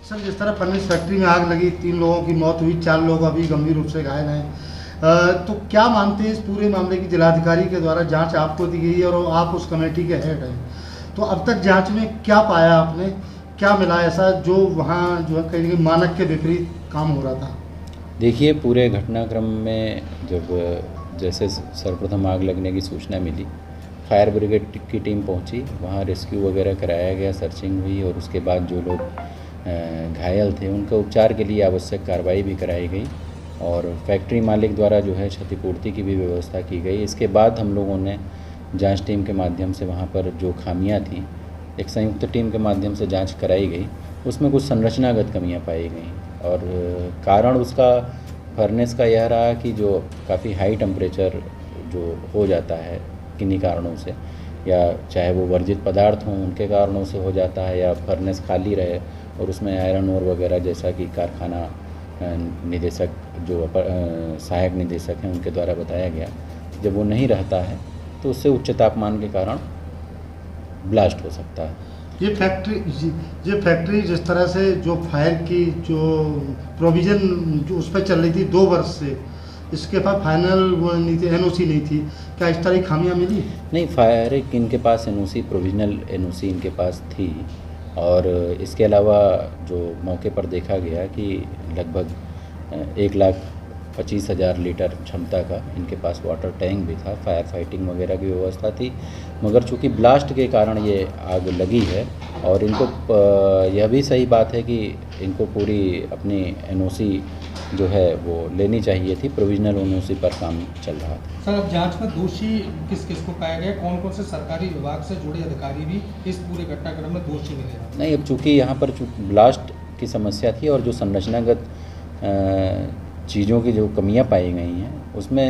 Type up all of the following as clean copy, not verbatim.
Sir, जिस तरह furnace factory में आग लगी, 3 लोगों की मौत हुई, 4 लोग अभी गंभीर रूप से घायल हैं, तो क्या मानते हैं इस पूरे मामले की जिलाधिकारी के द्वारा जांच आपको दी गई है और आप उस कमेटी के हेड हैं, तो अब तक जांच में क्या पाया आपने, क्या मिला ऐसा जो वहाँ जो है कहीं मानक के विपरीत काम हो रहा था? देखिए, पूरे घटनाक्रम में जब जैसे सर्वप्रथम आग लगने की सूचना मिली, फायर ब्रिगेड की टीम पहुंची, वहां रेस्क्यू वगैरह कराया गया, सर्चिंग हुई और उसके बाद जो लोग घायल थे उनका उपचार के लिए आवश्यक कार्रवाई भी कराई गई और फैक्ट्री मालिक द्वारा जो है क्षतिपूर्ति की भी व्यवस्था की गई। इसके बाद हम लोगों ने जांच टीम के माध्यम से वहाँ पर जो खामियाँ थीं, एक संयुक्त टीम के माध्यम से जांच कराई गई, उसमें कुछ संरचनागत कमियाँ पाई गई और कारण उसका फर्नेस का यह रहा कि जो काफ़ी हाई टेम्परेचर जो हो जाता है किन्हीं कारणों से, या चाहे वो वर्जित पदार्थ हों उनके कारणों से हो जाता है, या फर्नेस खाली रहे और उसमें आयरन ओर वगैरह, जैसा कि कारखाना निदेशक जो सहायक निदेशक हैं उनके द्वारा बताया गया, जब वो नहीं रहता है तो उससे उच्च तापमान के कारण ब्लास्ट हो सकता है। ये फैक्ट्री जिस तरह से जो फायर की जो प्रोविज़न जो उस पर चल रही थी 2 वर्ष से, इसके पास फाइनल वो नहीं थी, एनओसी नहीं थी, क्या इस तरह की खामियां मिली? नहीं, फायर इनके पास एनओसी, प्रोविजनल एनओसी इनके पास थी और इसके अलावा जो मौके पर देखा गया कि लगभग 1,25,000 लीटर क्षमता का इनके पास वाटर टैंक भी था, फायर फाइटिंग वगैरह की व्यवस्था थी, मगर चूंकि ब्लास्ट के कारण ये आग लगी है और इनको यह भी सही बात है कि इनको पूरी अपनी एनओसी जो है वो लेनी चाहिए थी, प्रोविजनल एनओसी पर काम चल रहा था। सर, अब जांच में दोषी किस किस को पाया गया, कौन कौन से सरकारी विभाग से जुड़े अधिकारी भी इस पूरे घटनाक्रम में दोषी मिले? नहीं, अब चूँकि यहाँ पर ब्लास्ट की समस्या थी और जो संरचनागत चीज़ों की जो कमियाँ पाई गई हैं उसमें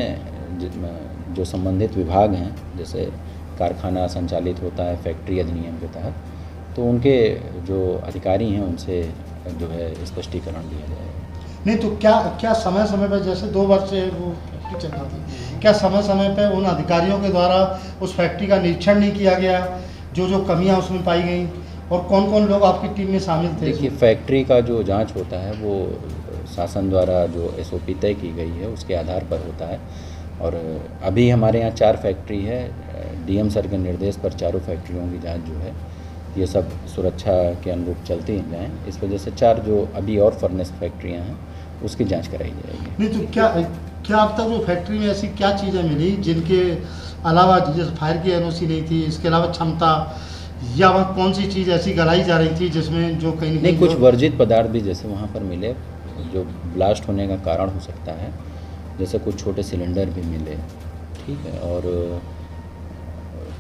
जो संबंधित विभाग हैं, जैसे कारखाना संचालित होता है फैक्ट्री अधिनियम के तहत, तो उनके जो अधिकारी हैं उनसे जो है स्पष्टीकरण दिया जाएगा। नहीं तो क्या समय समय पर, जैसे 2 वर्ष से वो फैक्ट्री चल रहा थी, क्या समय समय पर उन अधिकारियों के द्वारा उस फैक्ट्री का निरीक्षण नहीं किया गया, जो कमियां उसमें पाई गई, और कौन कौन लोग आपकी टीम में शामिल थे? देखिए, फैक्ट्री का जो जांच होता है वो शासन द्वारा जो एसओपी तय की गई है उसके आधार पर होता है और अभी हमारे यहाँ 4 फैक्ट्री है। डीएम सर के निर्देश पर चारों फैक्ट्रियों की जांच जो है ये सब सुरक्षा के अनुरूप चलती जाएँ, इस वजह से 4 जो अभी और फर्नेस फैक्ट्रियाँ हैं उसकी जांच कराई जाएगी। नहीं तो क्या अब तक वो फैक्ट्री में ऐसी क्या चीज़ें मिली जिनके अलावा, जैसे फायर की एनओसी नहीं थी, इसके अलावा क्षमता, या वह कौन सी चीज़ ऐसी गलाई जा रही थी जिसमें जो कहीं नहीं, कुछ वर्जित पदार्थ भी जैसे वहाँ पर मिले जो ब्लास्ट होने का कारण हो सकता है, जैसे कुछ छोटे सिलेंडर भी मिले, ठीक है, और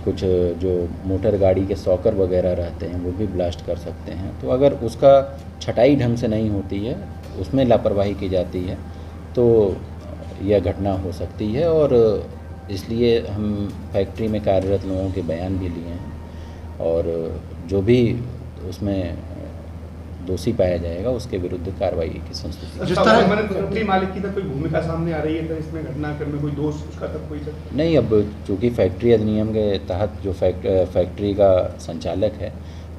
कुछ जो मोटर गाड़ी के सॉकर वगैरह रहते हैं वो भी ब्लास्ट कर सकते हैं। तो अगर उसका छटाई ढंग से नहीं होती है, उसमें लापरवाही की जाती है तो यह घटना हो सकती है और इसलिए हम फैक्ट्री में कार्यरत लोगों के बयान भी लिए हैं और जो भी उसमें दोषी पाया जाएगा उसके विरुद्ध कार्रवाई की संस्तुति। जिस तरह फैक्ट्री मालिक की तो कोई भूमिका सामने आ रही है तो इसमें घटनाक्रम में कोई दोष उसका तक कोई नहीं, अब चूँकि फैक्ट्री अधिनियम के तहत जो फैक्ट्री का संचालक है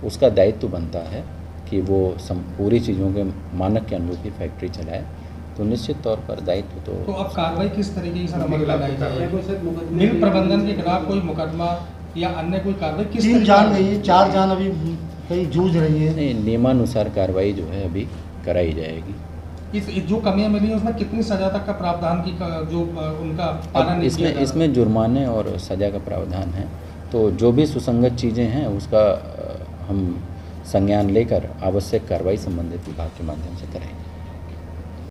उसका दायित्व बनता है कि वो पूरी चीज़ों के मानक के अनुरूप ही फैक्ट्री चलाए, तो निश्चित तौर पर दायित्व तो अब कार्रवाई किस तरीके की सर अमल लगाई जाएगी? मिल प्रबंधन के खिलाफ कोई मुकदमा या अन्य कोई कार्रवाई किस? 3 जान गई है, 4 जान अभी कहीं जूझ रही है। नहीं, नियमानुसार कार्रवाई जो है अभी कराई जाएगी। इस जो कमियां मिली हैं उसमें कितनी सजा तक का प्रावधान की जो उनका पालन नहीं किया जा रहा? इसमें जुर्माने और सजा का प्रावधान है, तो जो भी सुसंगत चीज़ें हैं उसका हम संज्ञान लेकर आवश्यक कार्रवाई संबंधित विभाग के माध्यम से करेंगे।